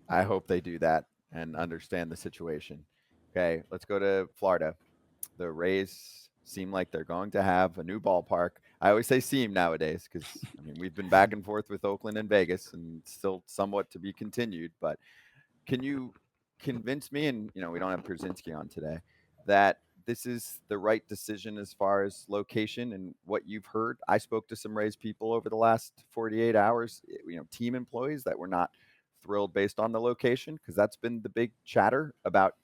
I hope they do that and understand the situation. Okay, let's go to Florida. The Rays seem like they're going to have a new ballpark. I always say seem nowadays because I mean we've been back and forth with Oakland and Vegas, and still somewhat to be continued. But can you convince me? And we don't have Brzezinski on today. That this is the right decision as far as location and what you've heard. I spoke to some Rays people over the last 48 hours. Team employees that were not thrilled based on the location because that's been the big chatter about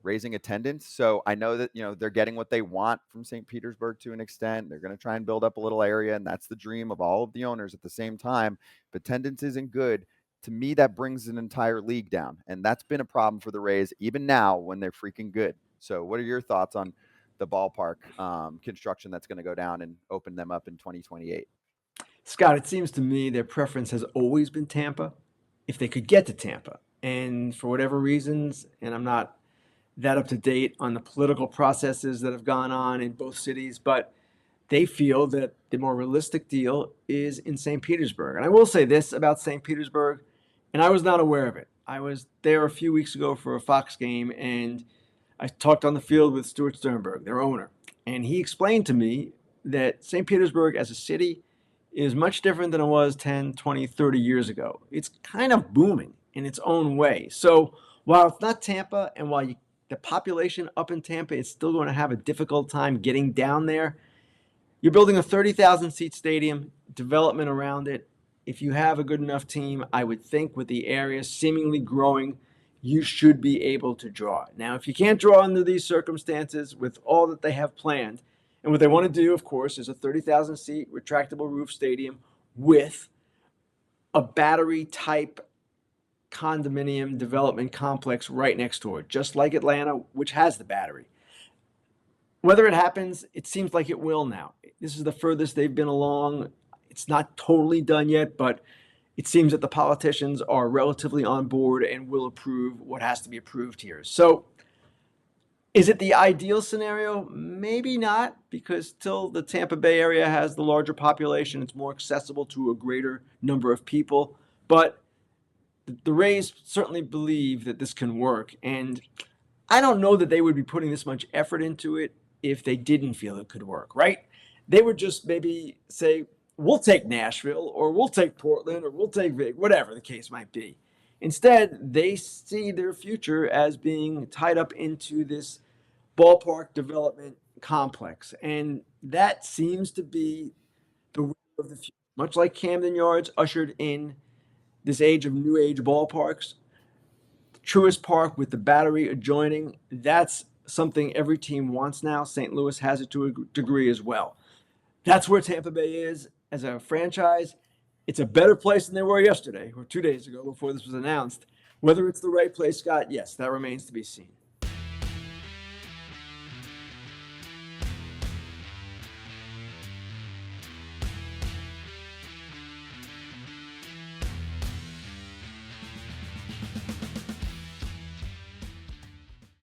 raising attendance. So I know that they're getting what they want from St. Petersburg to an extent. They're going to try and build up a little area, and that's the dream of all of the owners at the same time. But attendance isn't good. To me, that brings an entire league down, and that's been a problem for the Rays even now when they're freaking good. So, what are your thoughts on the ballpark construction that's going to go down and open them up in 2028? Scott, it seems to me their preference has always been Tampa, if they could get to Tampa. And for whatever reasons, and I'm not that up to date on the political processes that have gone on in both cities, but they feel that the more realistic deal is in St. Petersburg. And I will say this about St. Petersburg, and I was not aware of it. I was there a few weeks ago for a Fox game, and I talked on the field with Stuart Sternberg, their owner, and he explained to me that St. Petersburg as a city is much different than it was 10, 20, 30 years ago. It's kind of booming in its own way. So while it's not Tampa, and while the population up in Tampa is still going to have a difficult time getting down there, you're building a 30,000 seat stadium, development around it. If you have a good enough team, I would think with the area seemingly growing, you should be able to draw. Now, if you can't draw under these circumstances with all that they have planned, and what they want to do, of course, is a 30,000 seat retractable roof stadium with a battery type condominium development complex right next door, just like Atlanta, which has the battery. Whether it happens, it seems like it will now. This is the furthest they've been along. It's not totally done yet, but it seems that the politicians are relatively on board and will approve what has to be approved here. So, is it the ideal scenario? Maybe not, because still the Tampa Bay area has the larger population. It's more accessible to a greater number of people. But the Rays certainly believe that this can work. And I don't know that they would be putting this much effort into it if they didn't feel it could work, right? They would just maybe say, we'll take Nashville, or we'll take Portland, or we'll take whatever the case might be. Instead, they see their future as being tied up into this ballpark development complex. And that seems to be the will of the future. Much like Camden Yards ushered in this age of new age ballparks, Truist Park with the battery adjoining, that's something every team wants now. St. Louis has it to a degree as well. That's where Tampa Bay is as a franchise. It's a better place than they were yesterday or 2 days ago before this was announced. Whether it's the right place, Scott, yes, that remains to be seen.